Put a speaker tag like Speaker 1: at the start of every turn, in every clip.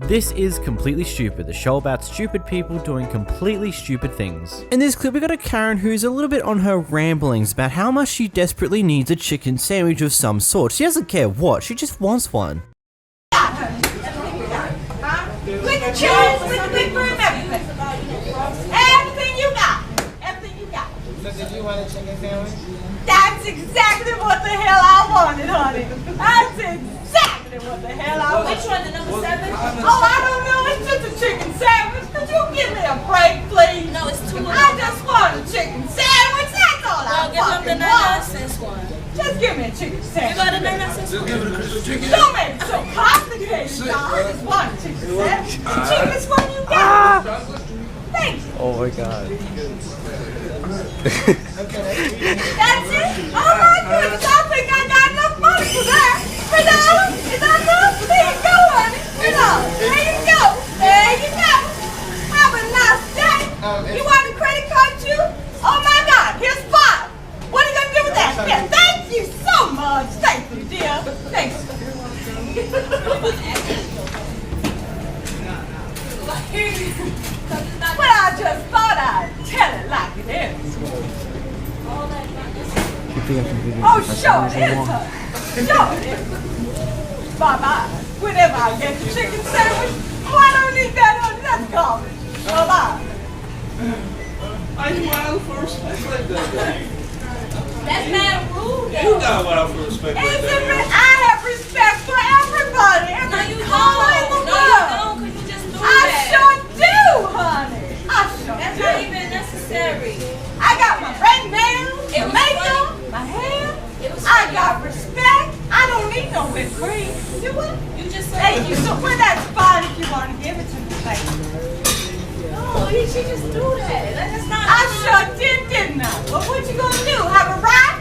Speaker 1: This is Completely Stupid, the show about stupid people doing completely stupid things. In this clip we got a Karen who's a little bit on her ramblings about how much she desperately needs a chicken sandwich of some sort. She doesn't care what, she just wants one.
Speaker 2: With the cheese, with the big room, everything. Everything you got. Everything you got.
Speaker 3: So did you want a chicken sandwich?
Speaker 2: That's exactly what the hell I wanted, honey. That's exactly what the hell I wanted.
Speaker 4: Which one, the number 7?
Speaker 2: Oh, I don't know. It's just a chicken sandwich. Could you give me a break, please?
Speaker 4: No, it's 2 of them.
Speaker 2: I just want a chicken sandwich. That's all I
Speaker 4: Give them the
Speaker 2: fucking want.
Speaker 4: 99-cent one.
Speaker 2: Just give me a chicken
Speaker 4: You
Speaker 2: sandwich.
Speaker 4: got a 99-cent one?
Speaker 2: Don't make it so complicated, y'all. I just want a chicken sandwich. The cheapest one you got. Thank you.
Speaker 1: Oh my god.
Speaker 2: That's it? Oh my goodness, I think I got enough money for that. $3? Is that enough? There you go, honey. $3. There you go. There you go. Have a nice day. You want a credit card too? Oh my God, here's 5. What are you gonna do with that? Yeah, thank you so much. Thank you, dear. Thanks. Well, I just thought I'd tell it like it is. Oh, sure it is, honey. Sure it is. Bye-bye. Whenever I get the chicken sandwich, oh, I don't need that, honey. That's garbage. Bye-bye.
Speaker 5: Are you wild for respect like that?
Speaker 4: That's mad rude.
Speaker 5: You got wild for respect like
Speaker 2: Isn't it?
Speaker 5: that.
Speaker 2: I have respect for everybody.
Speaker 4: No,
Speaker 2: Every
Speaker 4: you
Speaker 2: color in the
Speaker 4: don't. No, you
Speaker 2: world.
Speaker 4: don't, because you just do
Speaker 2: I
Speaker 4: that.
Speaker 2: sure do, honey. I sure
Speaker 4: That's
Speaker 2: do.
Speaker 4: not even necessary.
Speaker 2: I got my red nails,
Speaker 4: It
Speaker 2: my
Speaker 4: was
Speaker 2: makeup,
Speaker 4: funny.
Speaker 2: my hair.
Speaker 4: It was
Speaker 2: I
Speaker 4: funny.
Speaker 2: got respect. I don't need no whipped cream. Do what?
Speaker 4: You just
Speaker 2: Thank you. So well, that's fine if you want to give it to me. Thank you.
Speaker 4: No, she just do that. That's not.
Speaker 2: I sure did, didn't I? Well, what you gonna do? Have a ride?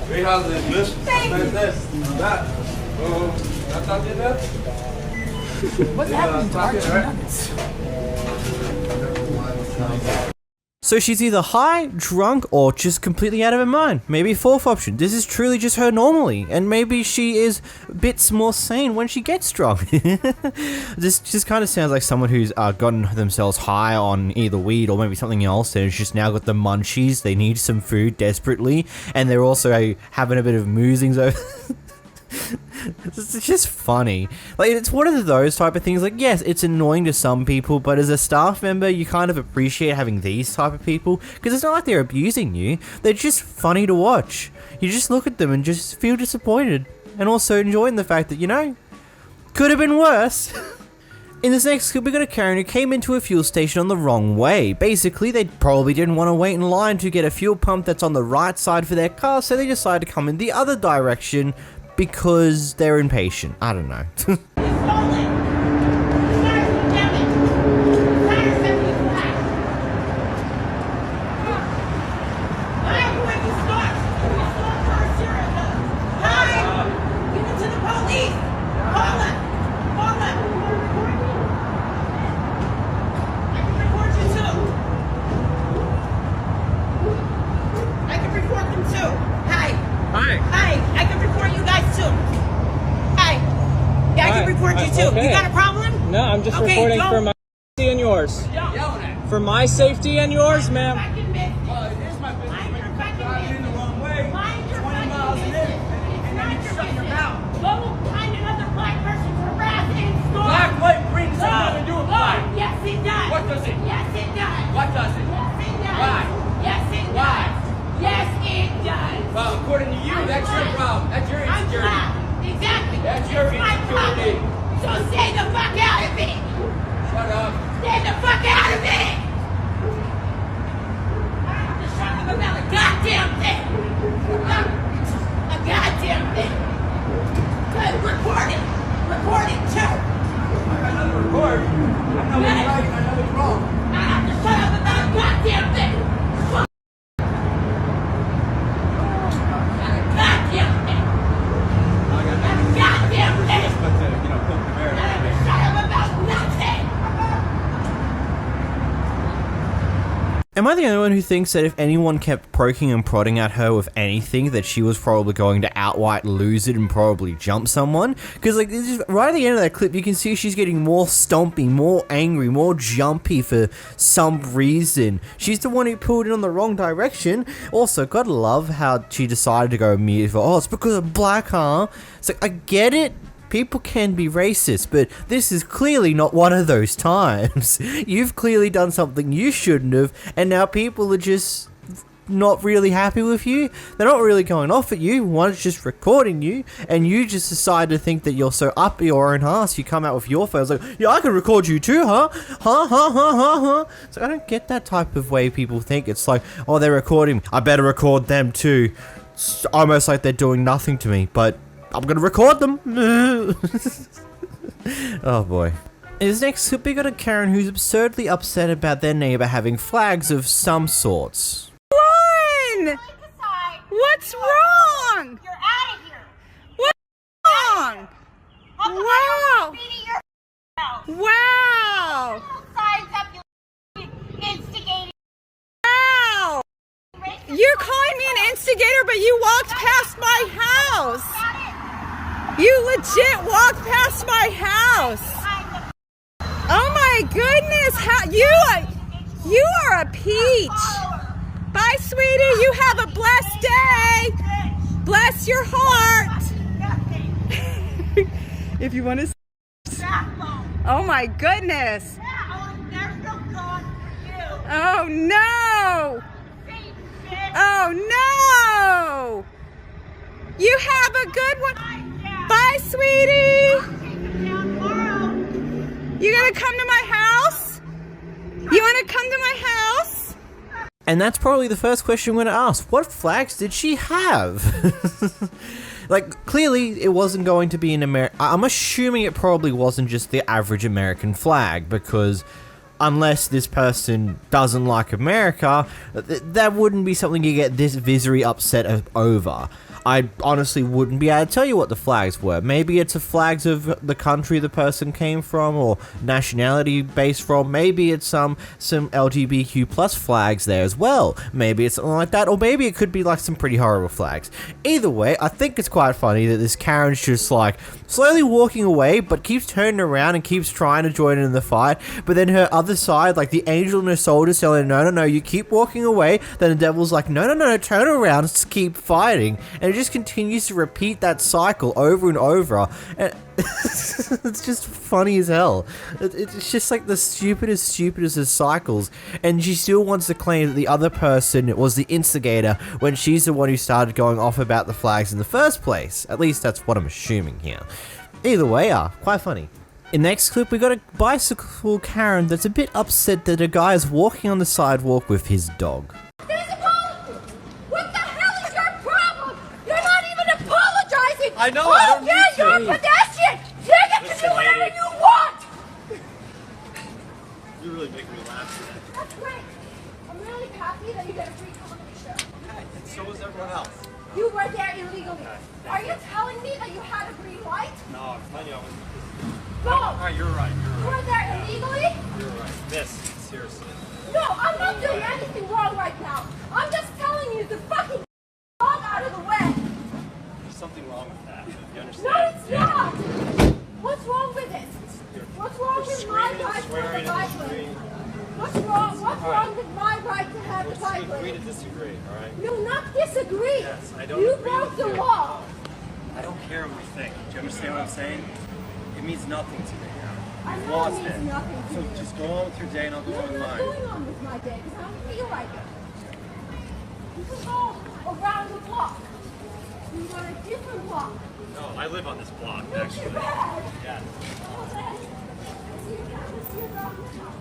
Speaker 5: Hey, how's this, miss?
Speaker 2: Thank you.
Speaker 5: That. I thought you that.
Speaker 3: What's happening to our
Speaker 5: Right?
Speaker 1: So she's either high, drunk, or just completely out of her mind. Maybe 4th option. This is truly just her normally, and maybe she is bits more sane when she gets drunk. This just kind of sounds like someone who's gotten themselves high on either weed or maybe something else, and has just now got the munchies. They need some food desperately, and they're also having a bit of moosings over. It's just funny. Like, it's one of those type of things. Like, yes, it's annoying to some people, but as a staff member, you kind of appreciate having these type of people, because it's not like they're abusing you. They're just funny to watch. You just look at them and just feel disappointed, and also enjoying the fact that, you know, could have been worse. In this next clip, we got a Karen who came into a fuel station on the wrong way. Basically, they probably didn't want to wait in line to get a fuel pump that's on the right side for their car, so they decided to come in the other direction because they're impatient. I don't know.
Speaker 6: Okay. You got a problem? No, I'm just reporting for my safety and yours. For my safety and yours, ma'am.
Speaker 3: Here's my business. You're driving in the wrong way, 20 miles an hour, and then you shut your mouth.
Speaker 7: Go find another black person to harass in school.
Speaker 3: Black, white, green, something to do with black.
Speaker 7: Yes, it does.
Speaker 3: What does it?
Speaker 7: Yes, it does.
Speaker 3: What does it?
Speaker 7: Yes, it does.
Speaker 3: Why?
Speaker 7: Yes, it
Speaker 3: Why?
Speaker 7: does. Yes, it does.
Speaker 3: Well, according to you, that's your problem. That's your
Speaker 7: I'm
Speaker 3: insecurity.
Speaker 7: black. Exactly.
Speaker 3: That's your
Speaker 7: It's my
Speaker 3: insecurity.
Speaker 7: problem. So stay the fuck out of it.
Speaker 3: Shut up.
Speaker 7: Stay the fuck out of it. I have to shut up about a goddamn thing. A goddamn thing. Good. Report it. Report it too.
Speaker 3: I got nothing to record. I know what's right and I know what's wrong.
Speaker 7: I have to shut up about a goddamn thing. Fuck. A goddamn thing.
Speaker 3: I got
Speaker 7: A goddamn thing.
Speaker 3: but to, poke the bear.
Speaker 7: I have to shut up about nothing.
Speaker 1: Am I the only one who thinks that if anyone kept poking and prodding at her with anything, that she was probably going to outright lose it and probably jump someone? Because, like, this is, right at the end of that clip, you can see she's getting more stompy, more angry, more jumpy for some reason. She's the one who pulled it in the wrong direction. Also, gotta love how she decided to go immediately for, oh, it's because I'm black, huh? It's like, I get it. People can be racist, but this is clearly not one of those times. You've clearly done something you shouldn't have, and now people are just not really happy with you. They're not really going off at you. One's just recording you, and you just decide to think that you're so up your own ass. You come out with your phone, like, yeah, I can record you too, huh? So I don't get that type of way people think. It's like, oh, they're recording, I better record them too. It's almost like they're doing nothing to me, but I'm gonna record them. Oh boy. In this next clip, we got a Karen who's absurdly upset about their neighbor having flags of some sorts.
Speaker 2: Run! What's wrong?
Speaker 7: You're out of here.
Speaker 2: What's wrong? Wow! Wow!
Speaker 7: Signs up, you instigating.
Speaker 2: Wow! You're calling me an instigator, but you walked past my house. You legit walked past my house. Oh my goodness! How you are a peach. Bye, sweetie. You have a blessed day. Bless your heart. If you want to. Oh my goodness. Oh no. Oh no. You have a good one. Bye, sweetie. You gonna come to my house? You wanna come to my house?
Speaker 1: And that's probably the first question I'm going to ask. What flags did she have? Like, clearly it wasn't going to be an American... I'm assuming it probably wasn't just the average American flag, because unless this person doesn't like America, that wouldn't be something you get this visibly upset over. I honestly wouldn't be able to tell you what the flags were. Maybe it's the flags of the country the person came from, or nationality based from. Maybe it's some LGBTQ plus flags there as well. Maybe it's something like that, or maybe it could be like some pretty horrible flags. Either way, I think it's quite funny that this Karen's just like slowly walking away, but keeps turning around and keeps trying to join in the fight. But then her other side, like the angel in her shoulders, telling her, no, you keep walking away. Then the devil's like, no, turn around, just keep fighting. And it just continues to repeat that cycle over and over. And it's just funny as hell. It's just like the stupidest of cycles. And she still wants to claim that the other person was the instigator when she's the one who started going off about the flags in the first place. At least that's what I'm assuming here. Either way, quite funny. In the next clip, we got a bicycle Karen that's a bit upset that a guy is walking on the sidewalk with his dog.
Speaker 7: What the hell is your problem? You're not even apologizing.
Speaker 5: I know, I don't need to.
Speaker 7: You're a pedestrian. You get to do whatever you want.
Speaker 5: You really make me laugh today.
Speaker 7: That's great. I'm really happy that you get a free comedy show.
Speaker 5: And so is everyone else.
Speaker 7: You were there illegally. Are you telling me that you had a green light?
Speaker 5: No, I'm telling you, I was...
Speaker 7: No.
Speaker 5: Alright, you're right.
Speaker 7: You were there illegally?
Speaker 5: You're right. This, seriously.
Speaker 7: No, I'm not doing anything wrong right now. I'm just telling you to fucking dog out of the way.
Speaker 5: There's something wrong with that. You understand?
Speaker 7: No, it's not. What's wrong with it? What's wrong with my right to have the bike lane? What's wrong with my right to have the bike
Speaker 5: We agree to
Speaker 7: lane?
Speaker 5: disagree, alright?
Speaker 7: No, not disagree.
Speaker 5: Yes, I don't
Speaker 7: You
Speaker 5: agree
Speaker 7: broke
Speaker 5: with
Speaker 7: the
Speaker 5: you.
Speaker 7: law.
Speaker 5: I don't care what you think. Do you understand what I'm saying? It means nothing to me now.
Speaker 7: I
Speaker 5: You've
Speaker 7: know it
Speaker 5: lost
Speaker 7: means
Speaker 5: it.
Speaker 7: nothing to
Speaker 5: So
Speaker 7: you.
Speaker 5: just go on with your day and I'll go
Speaker 7: No,
Speaker 5: on
Speaker 7: I'm
Speaker 5: with
Speaker 7: not
Speaker 5: mine.
Speaker 7: going on with my day because I don't feel like it. You can go around the block. You want a different block.
Speaker 5: No, I live on this block,
Speaker 7: Look
Speaker 5: actually.
Speaker 7: your bag.
Speaker 5: Yeah.
Speaker 7: Oh, man. I see your dog. I see your dog now.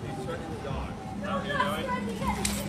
Speaker 5: You threatened the dog.
Speaker 7: No, I'm not threatening it.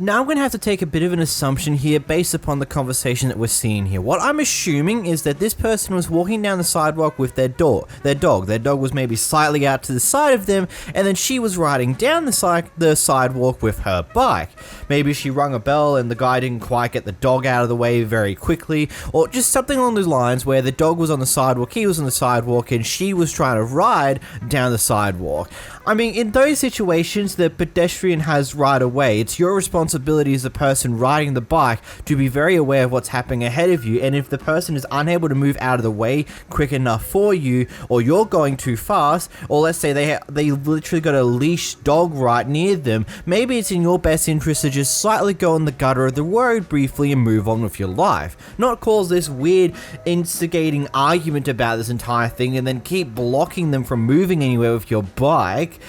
Speaker 1: Now I'm going to have to take a bit of an assumption here based upon the conversation that we're seeing here. What I'm assuming is that this person was walking down the sidewalk with their dog. Their dog was maybe slightly out to the side of them, and then she was riding down the sidewalk with her bike. Maybe she rung a bell and the guy didn't quite get the dog out of the way very quickly, or just something along those lines where the dog was on the sidewalk, he was on the sidewalk, and she was trying to ride down the sidewalk. I mean, in those situations, the pedestrian has right of way. It's your responsibility as the person riding the bike to be very aware of what's happening ahead of you, and if the person is unable to move out of the way quick enough for you, or you're going too fast, or let's say they literally got a leash dog right near them, maybe it's in your best interest to just slightly go on the gutter of the road briefly and move on with your life. Not cause this weird instigating argument about this entire thing and then keep blocking them from moving anywhere with your bike.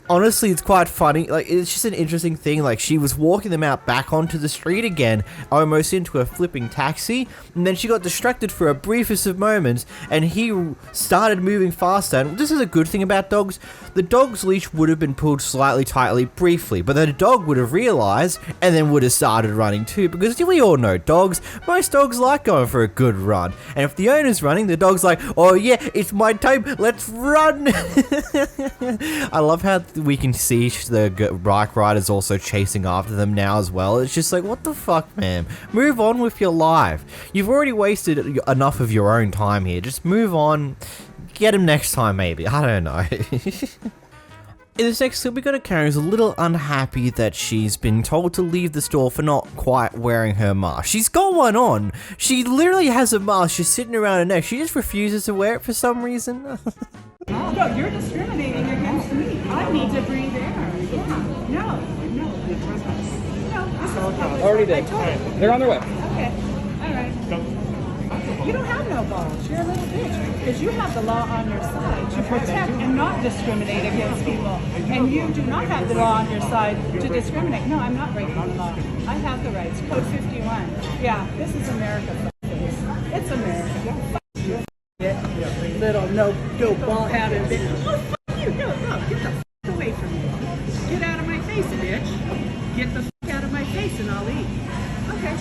Speaker 1: Honestly, it's quite funny. Like, it's just an interesting thing. Like, she was walking them out back onto the street again, almost into a flipping taxi, and then she got distracted for a briefest of moments, and he started moving faster. And this is a good thing about dogs. The dog's leash would have been pulled slightly tightly briefly, but then the dog would have realized and then would have started running too, because we all know most dogs like going for a good run. And if the owner's running, the dog's like, oh yeah, it's my time, let's run. I love how we can see the bike riders also chasing after them now as well. It's just like, what the fuck, man? Move on with your life. You've already wasted enough of your own time here. Just move on. Get him next time, maybe. I don't know. In this next clip, we got a Karen who's a little unhappy that she's been told to leave the store for not quite wearing her mask. She's got one on. She literally has a mask just sitting around her neck. She just refuses to wear it for some reason.
Speaker 8: No, you're discriminating against me. I need to breathe air. Yeah. No, this is public.
Speaker 6: Already did. They're on their way.
Speaker 8: Okay. All right. You don't have no balls. You're a little bitch. Because you have the law on your side to protect and not discriminate against people. And you do not have the law on your side to discriminate. No, I'm not breaking the law. I have the rights. Code 51. Yeah, this is America. It's America. Little no ball hatted bitch. Oh, fuck you. No, get the fuck away from me. Get out of my face, bitch. Get the fuck out of my face and I'll eat. Okay.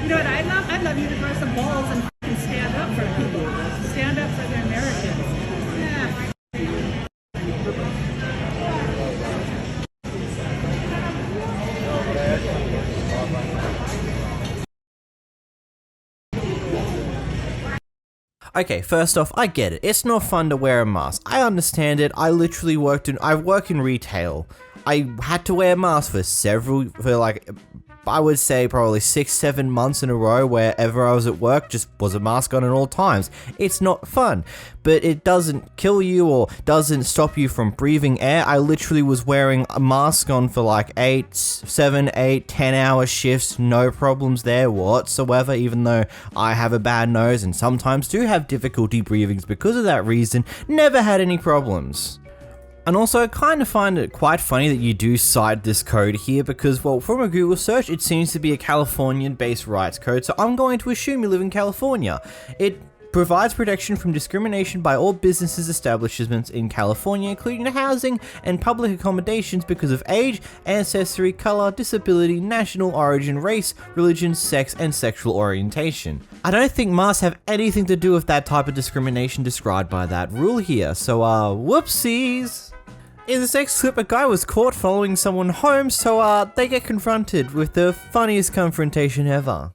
Speaker 8: You know what I love? I'd love you to grow some balls and fucking stand up for people. Stand up for the Americans. Yeah.
Speaker 1: Okay, first off, I get it. It's not fun to wear a mask. I understand it. I literally I work in retail. I had to wear a mask for like, I would say probably 6-7 months in a row wherever I was at work, just was a mask on at all times. It's not fun, but it doesn't kill you or doesn't stop you from breathing air. I literally was wearing a mask on for like 7, 8, 10 hour shifts, no problems there whatsoever, even though I have a bad nose and sometimes do have difficulty breathing because of that reason, never had any problems. And also, I kind of find it quite funny that you do cite this code here because, well, from a Google search, it seems to be a Californian-based rights code, so I'm going to assume you live in California. It provides protection from discrimination by all businesses establishments in California, including housing and public accommodations because of age, ancestry, color, disability, national origin, race, religion, sex, and sexual orientation. I don't think masks have anything to do with that type of discrimination described by that rule here, so whoopsies! In this next clip, a guy was caught following someone home, so they get confronted with the funniest confrontation ever.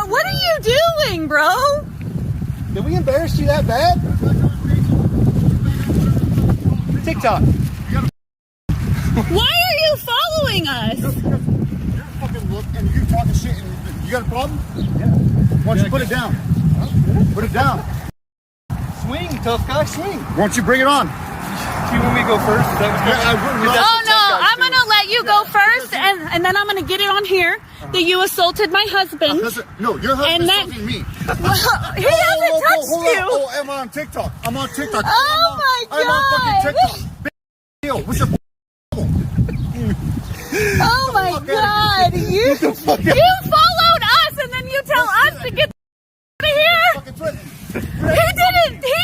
Speaker 2: What are you doing, bro?
Speaker 3: Did we embarrass you that bad? TikTok.
Speaker 2: Why are you following us?
Speaker 3: You're fucking look and you're talking shit and you got a problem? Yeah. Why don't you put it down? Put it down.
Speaker 5: Swing, tough guy, swing.
Speaker 3: Why don't you bring it on?
Speaker 5: Do you want me to go first? Is that
Speaker 2: Oh no, I'm gonna let you go first, and then I'm gonna get it on here that you assaulted my husband.
Speaker 3: No, your husband's assaulting me.
Speaker 2: Well, he hasn't touched you.
Speaker 3: Oh, I'm on TikTok. I'm on TikTok.
Speaker 2: Oh my
Speaker 3: I'm on fucking
Speaker 2: god.
Speaker 3: TikTok. Yo, what's your
Speaker 2: Oh my god. You followed us, and then you tell us to get out of here. He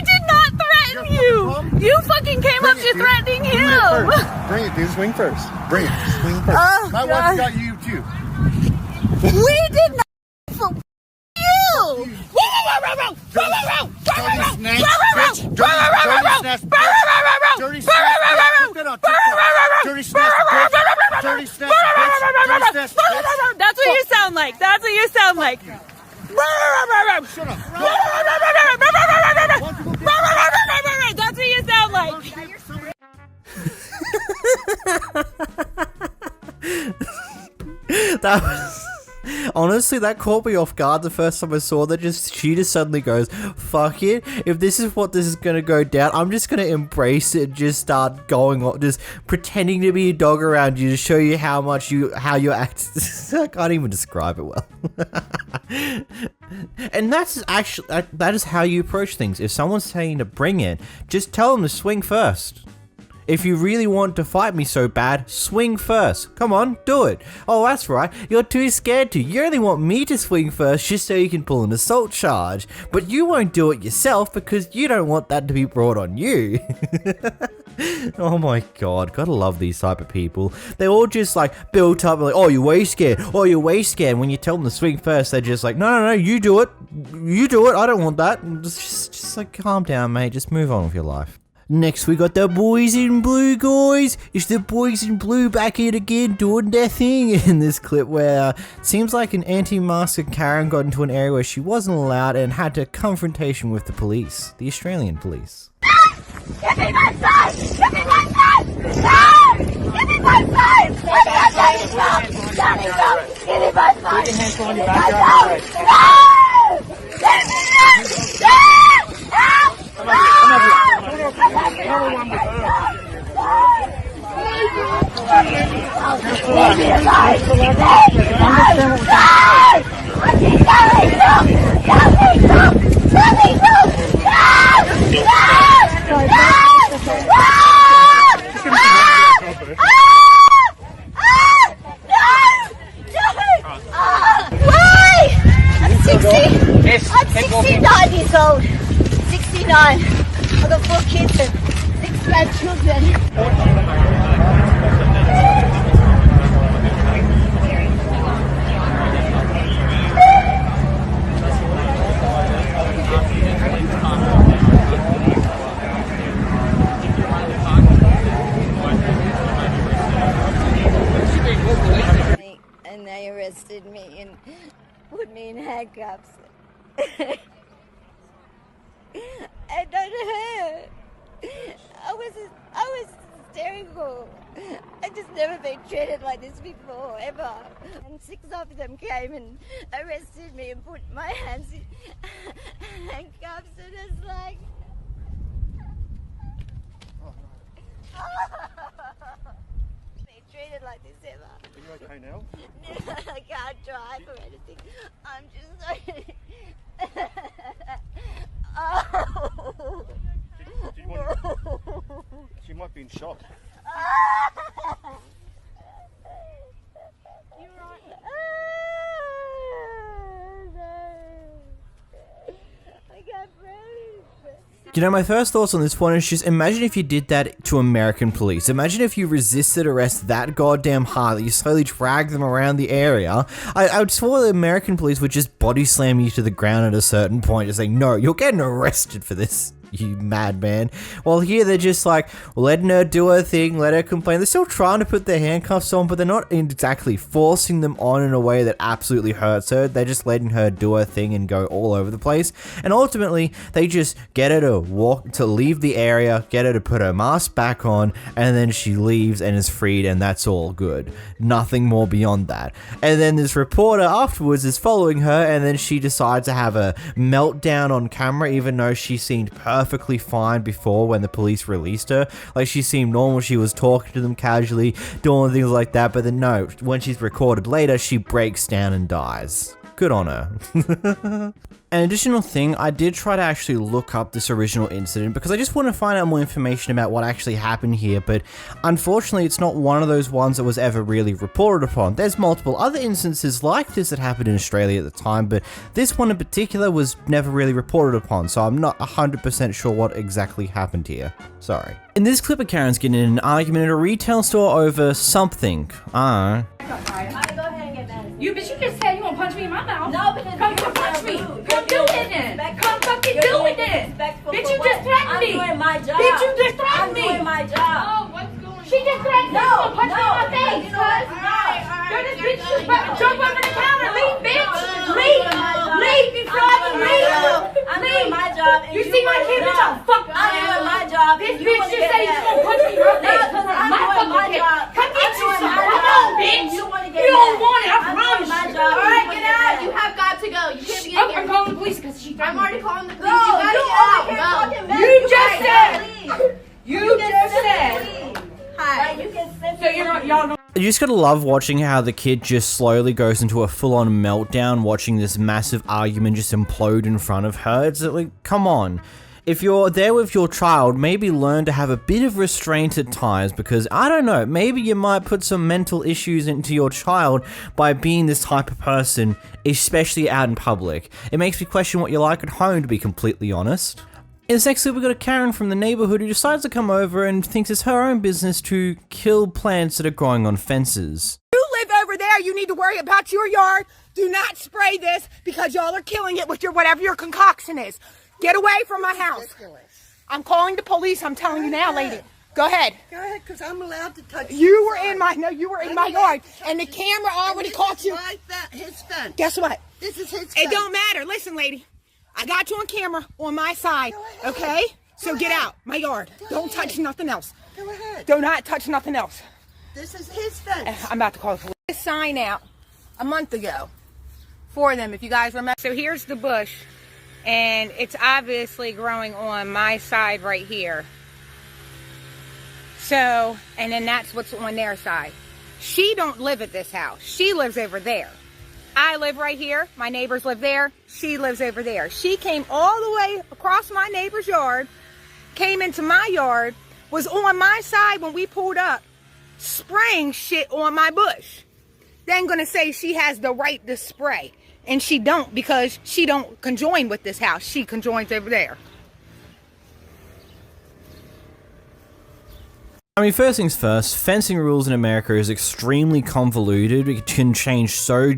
Speaker 2: did not threaten you. You fucking came aren't you threatening him?
Speaker 9: Bring it, dude. Swing first. Bring it. Swing first.
Speaker 2: Oh,
Speaker 9: My
Speaker 2: God.
Speaker 9: wife got you too.
Speaker 2: We did not for you.
Speaker 9: Dirty snatch, bitch. Dirty snatch, bitch. Dirty snatch, bitch. Put that on TikTok. Dirty snatch, bitch. Dirty snatch, bitch. Dirty snatch, bitch.
Speaker 2: That's what you sound like. That's what you sound like.
Speaker 9: Shut up.
Speaker 2: That's what you sound like.
Speaker 1: That was honestly, that caught me off guard the first time I saw that. She just suddenly goes, fuck it, if this is what this is gonna go down, I'm just gonna embrace it and just start going on, just pretending to be a dog around you to show you how you act. I can't even describe it well. And that's actually, that is how you approach things. If someone's saying to bring it, just tell them to swing first. If you really want to fight me so bad, swing first. Come on, do it. Oh, that's right. You're too scared to. You only want me to swing first just so you can pull an assault charge. But you won't do it yourself because you don't want that to be brought on you. Oh my god, gotta love these type of people. They all just like built up like, oh, you're way scared. Oh, you're way scared. When you tell them to swing first, they're just like, no, you do it. You do it. I don't want that. Just like, calm down, mate. Just move on with your life. Next, we got the boys in blue, guys. It's the boys in blue back here again doing their thing in this clip where it seems like an anti-masker Karen got into an area where she wasn't allowed and had a confrontation with the police, the Australian police.
Speaker 7: Give me my son! Give me my son! No! Give me my son! Give me my daddy son! Daddy son! Give me my son! Give me my son! No! Give me my son! I'm 69 years old. 69. I've got 4 kids and 6 grandchildren. And they arrested me and put me in handcuffs. I don't hurt. I was hysterical. I just never been treated like this before, ever. And 6 of them came and arrested me and put my hands in handcuffs, and it's like... been treated like this ever.
Speaker 9: Are you okay now?
Speaker 7: I can't drive or anything. I'm just like... Oh.
Speaker 9: Do you want She might be in shock.
Speaker 7: You're right. I can't breathe.
Speaker 1: You know, my first thoughts on this one is just imagine if you did that to American police. Imagine if you resisted arrest that goddamn hard that you slowly drag them around the area. I would swear the American police would just body slam you to the ground at a certain point, just saying, no, you're getting arrested for this, you madman. While here they're just like, letting her do her thing, let her complain. They're still trying to put their handcuffs on, but they're not exactly forcing them on in a way that absolutely hurts her. They're just letting her do her thing and go all over the place. And ultimately, they just get her to leave the area, get her to put her mask back on, and then she leaves and is freed, and that's all good. Nothing more beyond that. And then this reporter afterwards is following her, and then she decides to have a meltdown on camera, even though she seemed perfectly fine before when the police released her. Like, she seemed normal, she was talking to them casually, doing things like that, but then no, when she's recorded later, she breaks down and dies. good on her. An additional thing, I did try to actually look up this original incident because I just want to find out more information about what actually happened here, but unfortunately it's not one of those ones that was ever really reported upon. There's multiple other instances like this that happened in Australia at the time, but this one in particular was never really reported upon, so I'm not 100% sure what exactly happened here. Sorry. In this clip of Karen's getting in an argument at a retail store over something.
Speaker 4: You bitch, you just said you gonna punch me in my mouth.
Speaker 7: No, because
Speaker 4: come punch me. Come do it then. Come fucking do it then. Bitch, you just threatened me.
Speaker 7: I'm doing my job.
Speaker 4: Bitch, you just threatened me.
Speaker 7: I'm doing my job.
Speaker 4: Oh, what's going on? She just threatened me. No, punch me in my face. You're this bitch just jump over the counter. Leave, bitch. Leave. Leave before I can leave.
Speaker 7: I'm doing my job.
Speaker 4: You see my kid, bitch? I'll fuck
Speaker 7: I'm doing my job.
Speaker 4: This bitch just said you gonna punch me in her face.
Speaker 7: I'm doing my job.
Speaker 4: Come get you some. Come on, bitch. You don't want it. I promise you.
Speaker 2: Alright, get out. You have got to go. You can't be in here.
Speaker 4: I'm calling the police because she
Speaker 2: I'm already calling the police.
Speaker 7: Go.
Speaker 2: You gotta get out. Go.
Speaker 4: You just said. You just said.
Speaker 7: Hi. You can sit.
Speaker 4: So y'all don't.
Speaker 1: You just gotta love watching how the kid just slowly goes into a full-on meltdown, watching this massive argument just implode in front of her. It's like, come on. If you're there with your child, maybe learn to have a bit of restraint at times, because, I don't know, maybe you might put some mental issues into your child by being this type of person, especially out in public. It makes me question what you like at home, to be completely honest. In this next clip, we've got a Karen from the neighborhood who decides to come over and thinks it's her own business to kill plants that are growing on fences.
Speaker 10: You live over there, you need to worry about your yard. Do not spray this because y'all are killing it with your whatever your concoction is. Get away from my house. I'm calling the police. I'm telling you now, lady. Go ahead.
Speaker 11: Go ahead, because I'm allowed to touch
Speaker 10: you. Were in my yard, and the camera already caught you.
Speaker 11: His fence.
Speaker 10: Guess what?
Speaker 11: This is his fence.
Speaker 10: It don't matter. Listen, lady. I got you on camera on my side. Okay? So get out my yard. Don't touch nothing else.
Speaker 11: Go ahead.
Speaker 10: Do not touch nothing else.
Speaker 11: This is his fence.
Speaker 10: I'm about to call the police. This sign out a month ago for them, if you guys remember. So here's the bush. And it's obviously growing on my side right here. So, and then that's what's on their side. She don't live at this house. She lives over there. I live right here. My neighbors live there. She lives over there. She came all the way across my neighbor's yard, came into my yard, was on my side when we pulled up, spraying shit on my bush. Then gonna say she has the right to spray. And she don't, because she don't conjoin with this house. She conjoins over there.
Speaker 1: I mean, first things first, fencing rules in America is extremely convoluted. It can change so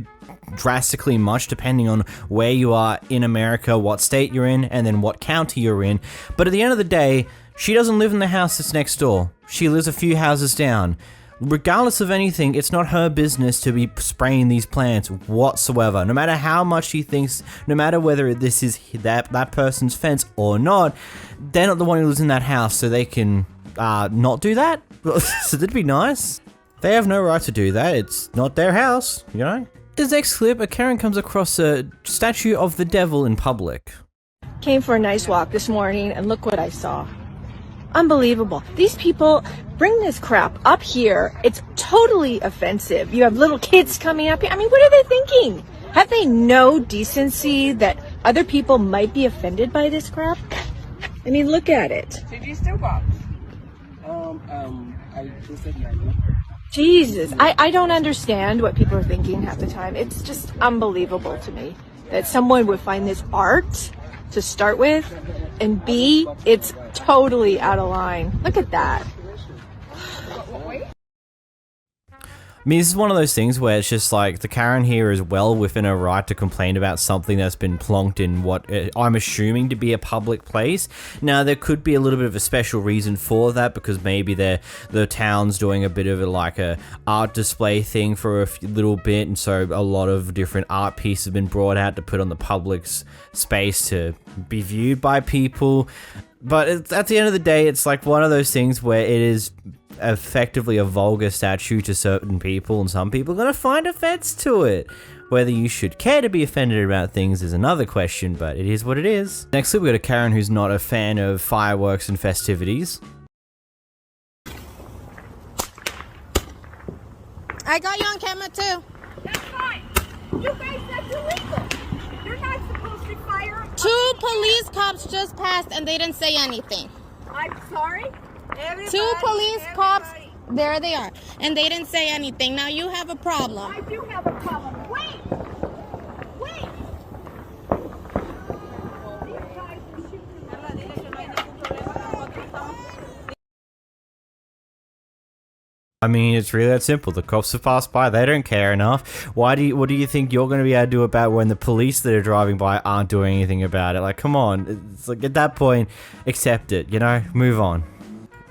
Speaker 1: drastically much depending on where you are in America, what state you're in, and then what county you're in. But at the end of the day, she doesn't live in the house that's next door. She lives a few houses down. Regardless of anything, it's not her business to be spraying these plants whatsoever. No matter how much she thinks, no matter whether this is that person's fence or not, they're not the one who lives in that house, so they can not do that. So that'd be nice. They have no right to do that. It's not their house, you know? This next clip, a Karen comes across a statue of the devil in public.
Speaker 12: Came for a nice walk this morning, and look what I saw. Unbelievable. These people bring this crap up here. It's totally offensive. You have little kids coming up here. I mean, what are they thinking? Have they no decency that other people might be offended by this crap? I mean, look at it.
Speaker 10: Did you still box?
Speaker 12: I Jesus, I don't understand what people are thinking half the time. It's just unbelievable to me that someone would find this art to start with, and B, it's totally out of line. Look at that.
Speaker 1: I mean, this is one of those things where it's just like, the Karen here is well within her right to complain about something that's been plonked in what I'm assuming to be a public place. Now, there could be a little bit of a special reason for that, because maybe the town's doing a bit of a art display thing for a little bit, and so a lot of different art pieces have been brought out to put on the public's space to be viewed by people. But at the end of the day, it's like one of those things where it is effectively a vulgar statue to certain people, and some people are going to find offense to it. Whether you should care to be offended about things is another question, but it is what it is. Next up, we've got a Karen who's not a fan of fireworks and festivities.
Speaker 10: I got you on camera too.
Speaker 2: That's fine. You guys, that's illegal. You're not supposed to fire.
Speaker 10: 2 police cops just passed and they didn't say anything.
Speaker 2: I'm sorry.
Speaker 10: 2 police cops, there they are, and they didn't say anything. Now you have a problem.
Speaker 2: I do have a problem. Wait.
Speaker 1: I mean, it's really that simple. The cops have passed by. They don't care enough. What do you think you're going to be able to do about when the police that are driving by aren't doing anything about it? Like, come on. It's like, at that point, accept it, you know? Move on.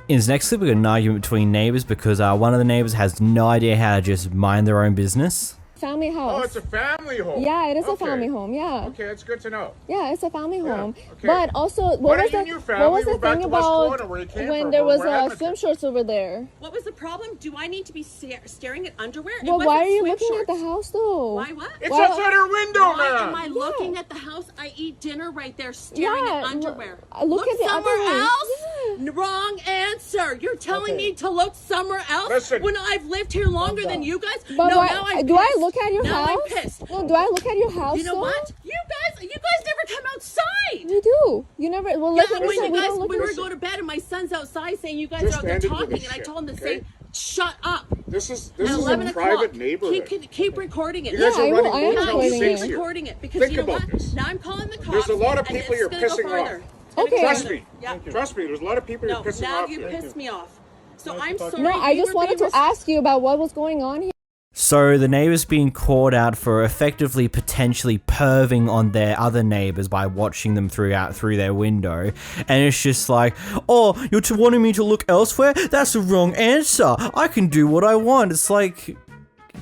Speaker 1: In this next clip, we got an argument between neighbors because one of the neighbors has no idea how to just mind their own business.
Speaker 13: Family house.
Speaker 14: Oh, it's a family home.
Speaker 13: Yeah, it is a family home. Yeah.
Speaker 14: Okay, that's good to know.
Speaker 13: Yeah, it's a family home.
Speaker 14: Okay.
Speaker 13: But also, what was the thing about when there was swim shorts over there?
Speaker 15: What was the problem? Do I need to be staring at underwear?
Speaker 13: Well, why are you looking at the house though?
Speaker 15: Why what?
Speaker 14: It's outside her window,
Speaker 15: why
Speaker 14: man.
Speaker 15: am I looking at the house? I eat dinner right there, staring at underwear.
Speaker 13: Look at the
Speaker 15: somewhere
Speaker 13: other way.
Speaker 15: else. Yeah. Wrong answer. You're telling me to look somewhere else.
Speaker 14: Listen.
Speaker 15: When I've lived here longer than you guys.
Speaker 13: But
Speaker 15: no,
Speaker 13: why,
Speaker 15: now I'm
Speaker 13: do
Speaker 15: pissed.
Speaker 13: I look at your
Speaker 15: now
Speaker 13: house?
Speaker 15: I'm pissed.
Speaker 13: No, do I look at your house?
Speaker 15: You know what? You guys never come outside.
Speaker 13: You do. You never. Well,
Speaker 15: Yeah,
Speaker 13: listen,
Speaker 15: when you guys,
Speaker 13: look
Speaker 15: when
Speaker 13: at
Speaker 15: we go to bed and my son's outside saying you guys
Speaker 14: Just
Speaker 15: are out there
Speaker 14: stand into
Speaker 15: talking,
Speaker 14: this
Speaker 15: and I
Speaker 14: shit,
Speaker 15: told him to
Speaker 14: okay?
Speaker 15: say, "Shut up."
Speaker 14: This is
Speaker 15: At
Speaker 14: a
Speaker 15: 11
Speaker 14: private
Speaker 15: o'clock.
Speaker 14: neighborhood.
Speaker 15: Keep recording it.
Speaker 14: You guys are running
Speaker 13: I am
Speaker 14: motel
Speaker 13: recording
Speaker 14: six
Speaker 13: it.
Speaker 14: here.
Speaker 15: Recording it because
Speaker 14: Think
Speaker 15: you know
Speaker 14: about
Speaker 15: what?
Speaker 14: this.
Speaker 15: Now I'm calling the cops.
Speaker 14: There's a lot of
Speaker 15: and
Speaker 14: people
Speaker 15: it's
Speaker 14: you're
Speaker 15: gonna go
Speaker 14: pissing
Speaker 15: further.
Speaker 14: off.
Speaker 15: It's gonna go
Speaker 14: Trust
Speaker 15: further.
Speaker 14: me.
Speaker 15: Yeah.
Speaker 14: Trust me. There's a lot of people you're
Speaker 15: No,
Speaker 14: pissing
Speaker 15: now
Speaker 14: off
Speaker 15: you
Speaker 14: here.
Speaker 15: pissed me off. So I'm sorry.
Speaker 13: No, I just wanted to ask you about what was going on here.
Speaker 1: So the neighbors being called out for effectively potentially perving on their other neighbors by watching them through their window, and it's just like, oh, you're wanting me to look elsewhere? That's the wrong answer. I can do what I want. It's like,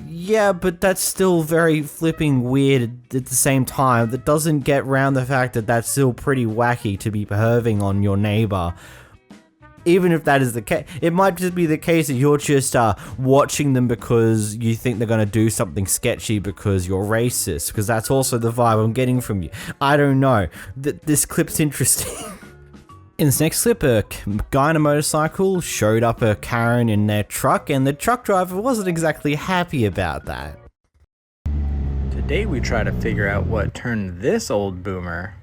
Speaker 1: yeah, but that's still very flipping weird at the same time. That doesn't get around the fact that that's still pretty wacky to be perving on your neighbor. Even if that is the case, it might just be the case that you're just watching them because you think they're going to do something sketchy because you're racist, because that's also the vibe I'm getting from you. I don't know. This clip's interesting. In this next clip, a guy on a motorcycle showed up a Karen in their truck, and the truck driver wasn't exactly happy about that.
Speaker 6: Today we try to figure out what turned this old boomer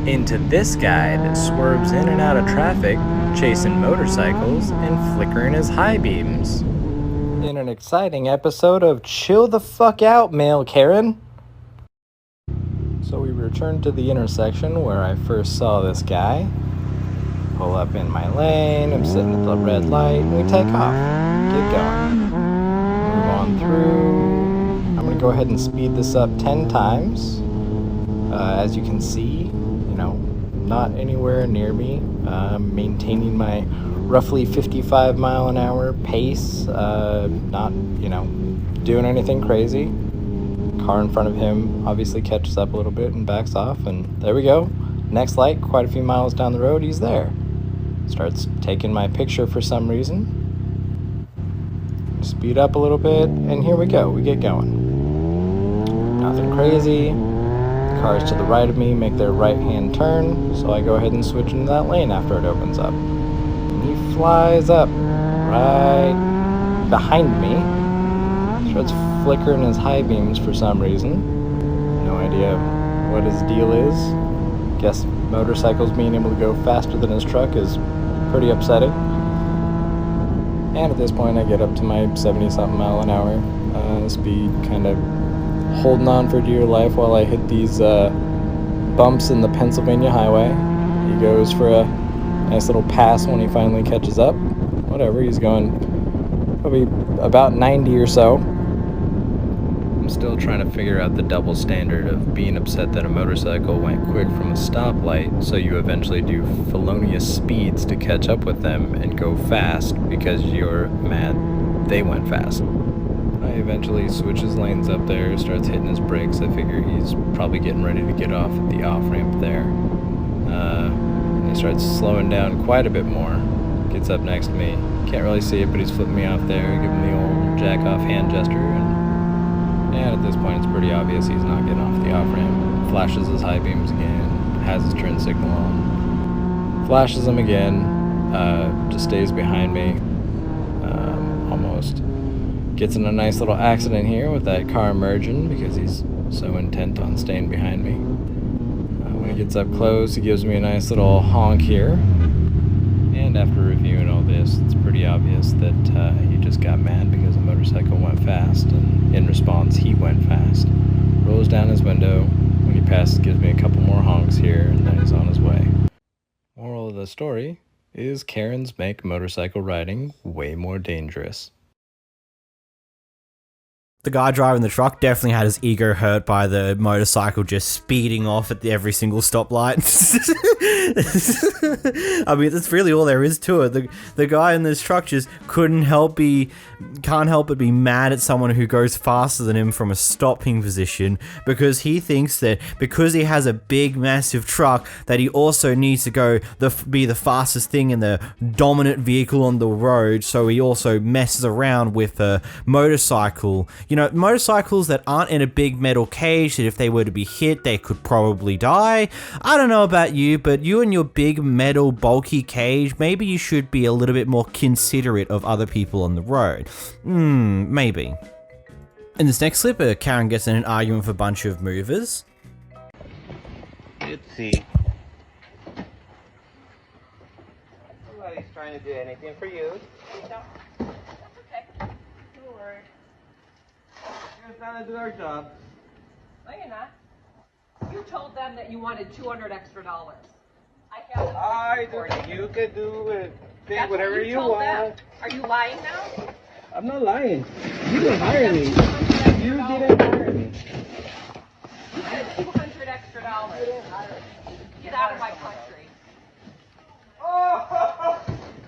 Speaker 6: into this guy that swerves in and out of traffic, chasing motorcycles and flickering his high beams. In an exciting episode of Chill the Fuck Out, Male Karen. So we return to the intersection where I first saw this guy. Pull up in my lane, I'm sitting at the red light, and we take off. Get going. Move on through. I'm gonna go ahead and speed this up 10 times. As you can see, not anywhere near me. Maintaining my roughly 55 mile an hour pace. Not, doing anything crazy. Car in front of him obviously catches up a little bit and backs off, and there we go. Next light, quite a few miles down the road, he's there. Starts taking my picture for some reason. Speed up a little bit, and here we go. We get going. Nothing crazy. Cars to the right of me make their right-hand turn, so I go ahead and switch into that lane after it opens up. And he flies up right behind me. Starts flickering his high beams for some reason. No idea what his deal is. Guess motorcycles being able to go faster than his truck is pretty upsetting. And at this point I get up to my 70-something mile an hour speed, kind of holding on for dear life while I hit these bumps in the Pennsylvania highway. He goes for a nice little pass when he finally catches up. Whatever, he's going probably about 90 or so. I'm still trying to figure out the double standard of being upset that a motorcycle went quick from a stoplight, so you eventually do felonious speeds to catch up with them and go fast because you're mad they went fast. I eventually switches lanes up there, starts hitting his brakes. I figure he's probably getting ready to get off at the off-ramp there. And he starts slowing down quite a bit more. Gets up next to me. Can't really see it, but he's flipping me off there. Give him the old jack-off hand gesture. And at this point, it's pretty obvious he's not getting off the off-ramp. Flashes his high beams again. Has his turn signal on. Flashes them again. Just stays behind me. Almost Gets in a nice little accident here with that car merging because he's so intent on staying behind me. When he gets up close, he gives me a nice little honk here. And after reviewing all this, it's pretty obvious that he just got mad because the motorcycle went fast, and in response, he went fast. Rolls down his window. When he passes, gives me a couple more honks here, and then he's on his way. Moral of the story is Karens make motorcycle riding way more dangerous.
Speaker 1: The guy driving the truck definitely had his ego hurt by the motorcycle just speeding off at every single stoplight. I mean, that's really all there is to it. The guy in this truck just can't help but be mad at someone who goes faster than him from a stopping position, because he thinks that because he has a big, massive truck, that he also needs to be the fastest thing in the dominant vehicle on the road. So he also messes around with a motorcycle. You know, motorcycles that aren't in a big metal cage that if they were to be hit, they could probably die. I don't know about you, but you and your big metal bulky cage, maybe you should be a little bit more considerate of other people on the road. Maybe. In this next clip, Karen gets in an argument with a bunch of movers.
Speaker 16: Let's see. Nobody's trying to do anything for you. We're trying to do our job.
Speaker 15: No, you're not. You told them that you wanted $200 extra.
Speaker 16: You can do it.
Speaker 15: That's
Speaker 16: Whatever
Speaker 15: what
Speaker 16: you
Speaker 15: told
Speaker 16: want.
Speaker 15: them. Are you lying now?
Speaker 16: I'm not lying. You didn't hire me. You didn't hire me.
Speaker 15: You said $200 extra. Get out of my country.
Speaker 16: Oh,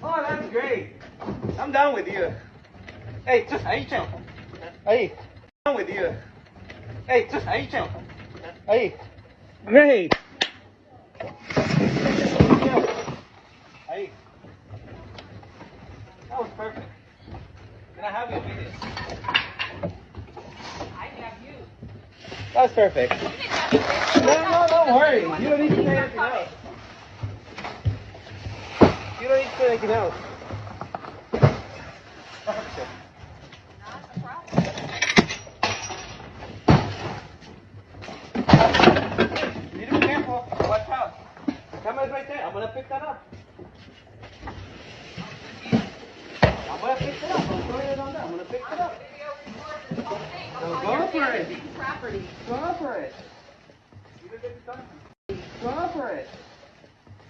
Speaker 16: that's great. I'm down with you. Hey, just Aichen. Hey, down with you. Hey, just Aichen. Hey, great. Hey, that was perfect. Can I have your video?
Speaker 15: I have you.
Speaker 16: That's perfect. No, don't worry. You don't need to say anything else. You don't need to say anything else. You be careful. Watch out. The camera's right there. I'm gonna pick that up. I'm gonna pick it up. I'm throwing it on there. I'm gonna pick it up. So go for it. Go for it. You didn't get to touch me. Go for it.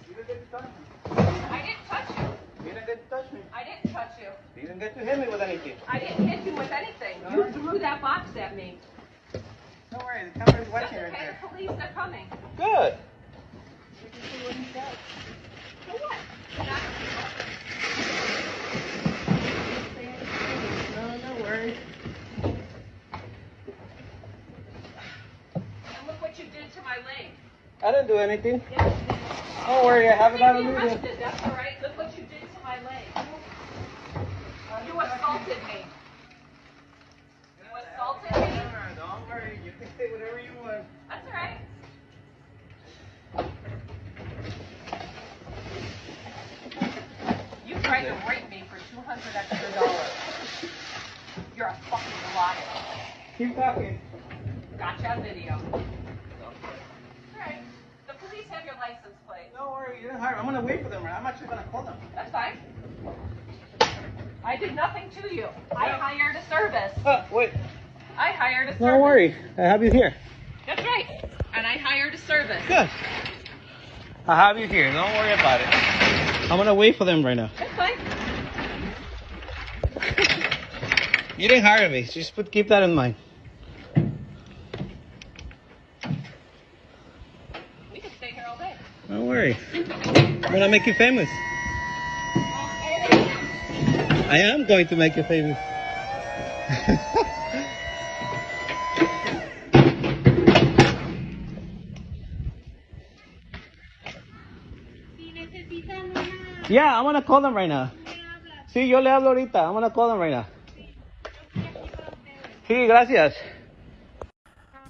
Speaker 16: You didn't get to touch me.
Speaker 15: I didn't touch you.
Speaker 16: You didn't get to touch me.
Speaker 15: I didn't touch you.
Speaker 16: You didn't get to hit me with anything.
Speaker 15: I didn't hit you with anything. You threw that box at me.
Speaker 16: Don't worry. The camera's watching right
Speaker 15: Okay,
Speaker 16: there.
Speaker 15: the police are coming.
Speaker 16: Good.
Speaker 15: We can see what he says. So what?
Speaker 16: No worries.
Speaker 15: And look what you did to my leg.
Speaker 16: I didn't do anything.
Speaker 15: Yes,
Speaker 16: Don't worry, I have it on
Speaker 15: you
Speaker 16: video.
Speaker 15: arrested. That's all right. Look what you did to my leg. You assaulted me. You assaulted me.
Speaker 16: Don't worry, you can say whatever you want.
Speaker 15: That's all right. You tried to rape me for $200 extra. You're a fucking liar.
Speaker 16: Keep talking.
Speaker 15: Gotcha on video. Alright. The police have your license plate.
Speaker 16: Don't worry, you didn't hire. I'm gonna wait for them. Right? I'm actually gonna call them.
Speaker 15: That's fine. I did nothing to you. I hired a service.
Speaker 16: Wait.
Speaker 15: I hired a service.
Speaker 16: Don't worry, I have you here.
Speaker 15: That's right. And I hired a service.
Speaker 16: Good. I have you here. Don't worry about it. I'm gonna wait for them right now.
Speaker 15: That's fine.
Speaker 16: You didn't hire me. Just keep that in mind.
Speaker 15: We can stay here all day.
Speaker 16: Don't worry. I'm gonna make you famous. I am going to make you famous. Yeah, I'm gonna call them right now. Sí, yo le hablo ahorita. I'm gonna call them right now. Sí, gracias.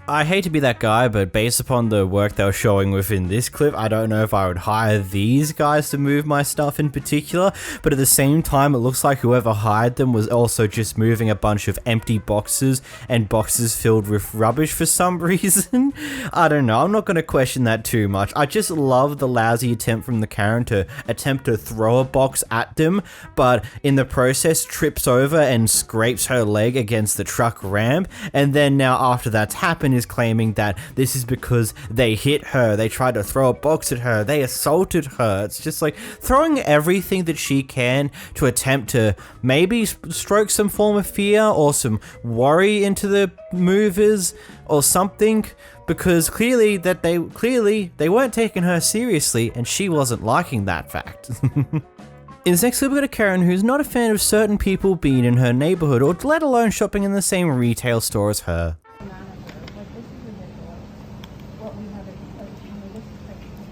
Speaker 1: I hate to be that guy, but based upon the work they were showing within this clip, I don't know if I would hire these guys to move my stuff in particular, but at the same time, it looks like whoever hired them was also just moving a bunch of empty boxes and boxes filled with rubbish for some reason. I don't know, I'm not going to question that too much. I just love the lousy attempt from the Karen to attempt to throw a box at them, but in the process trips over and scrapes her leg against the truck ramp, and then now after that's happened is claiming that this is because they hit her, they tried to throw a box at her, they assaulted her. It's just like throwing everything that she can to attempt to maybe stroke some form of fear or some worry into the movers or something, because clearly they weren't taking her seriously and she wasn't liking that fact. In this next clip, we've got a Karen who's not a fan of certain people being in her neighborhood or let alone shopping in the same retail store as her.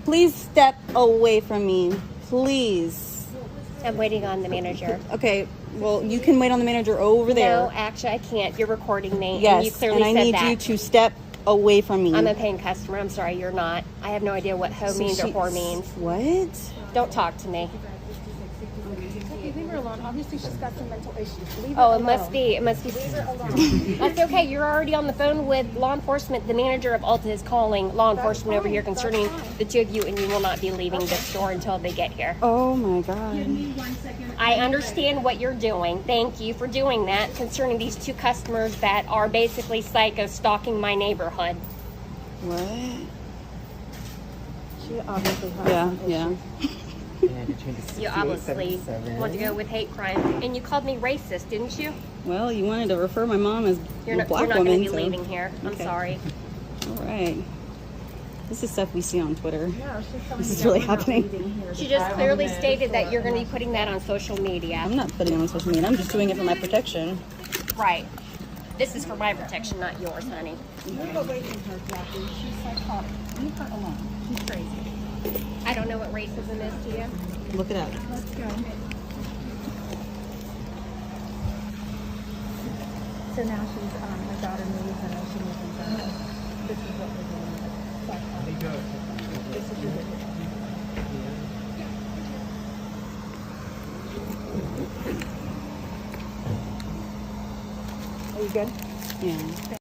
Speaker 17: Please step away from me, please.
Speaker 18: I'm waiting on the manager.
Speaker 17: Okay, well, you can wait on the manager over there.
Speaker 18: No, actually, I can't. You're recording me.
Speaker 17: Yes,
Speaker 18: and you clearly
Speaker 17: and I
Speaker 18: said
Speaker 17: need
Speaker 18: that.
Speaker 17: you to step away from me.
Speaker 18: I'm a paying customer. I'm sorry, you're not. I have no idea what ho means or whore means.
Speaker 17: What?
Speaker 18: Don't talk to me.
Speaker 4: Okay, leave her alone. Obviously, she's got some mental issues. Leave her
Speaker 18: Oh,
Speaker 4: alone.
Speaker 18: it must be. Leave her alone. That's okay. You're already on the phone with law enforcement. The manager of Ulta is calling law enforcement over here concerning the two of you, and you will not be leaving the store until they get here.
Speaker 17: Oh my God.
Speaker 18: I understand what you're doing. Thank you for doing that concerning these two customers that are basically psycho stalking my neighborhood.
Speaker 17: What?
Speaker 4: She obviously has
Speaker 17: Yeah.
Speaker 18: You obviously want to go with hate crime, and you called me racist, didn't you?
Speaker 17: Well, you wanted to refer my mom as
Speaker 18: You're
Speaker 17: a
Speaker 18: not,
Speaker 17: black
Speaker 18: you're not
Speaker 17: woman.
Speaker 18: going to be
Speaker 17: so-
Speaker 18: leaving here. I'm
Speaker 17: Okay.
Speaker 18: sorry.
Speaker 17: All right. This is stuff we see on Twitter.
Speaker 4: Yeah, she's telling
Speaker 17: This
Speaker 4: me
Speaker 17: is
Speaker 4: that
Speaker 17: really
Speaker 4: we're not
Speaker 17: happening.
Speaker 4: leaving here.
Speaker 18: She just clearly stated that you're going to be putting that on social media.
Speaker 17: I'm not putting it on social media. I'm just doing it for my protection.
Speaker 18: Right. This is for my protection, not yours, honey.
Speaker 4: Move away from her, Jackie. She's psychotic. Leave her alone. She's crazy.
Speaker 18: I don't know what racism is to you.
Speaker 17: Look it up.
Speaker 4: Let's go. So now she's, my daughter moves and she moves in front of us. This is what we're doing. This is ridiculous. Are you good?
Speaker 17: Yeah.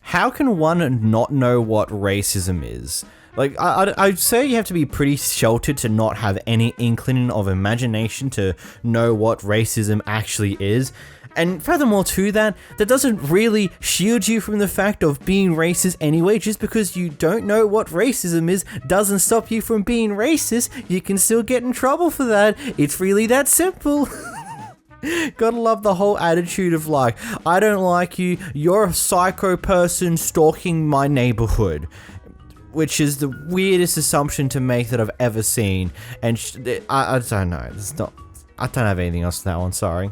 Speaker 1: How can one not know what racism is? Like, I'd say you have to be pretty sheltered to not have any inkling of imagination to know what racism actually is. And furthermore to that, that doesn't really shield you from the fact of being racist anyway. Just because you don't know what racism is doesn't stop you from being racist. You can still get in trouble for that. It's really that simple. Gotta love the whole attitude of like, I don't like you, you're a psycho person stalking my neighborhood. Which is the weirdest assumption to make that I've ever seen. And I don't know, I don't have anything else to that one, sorry.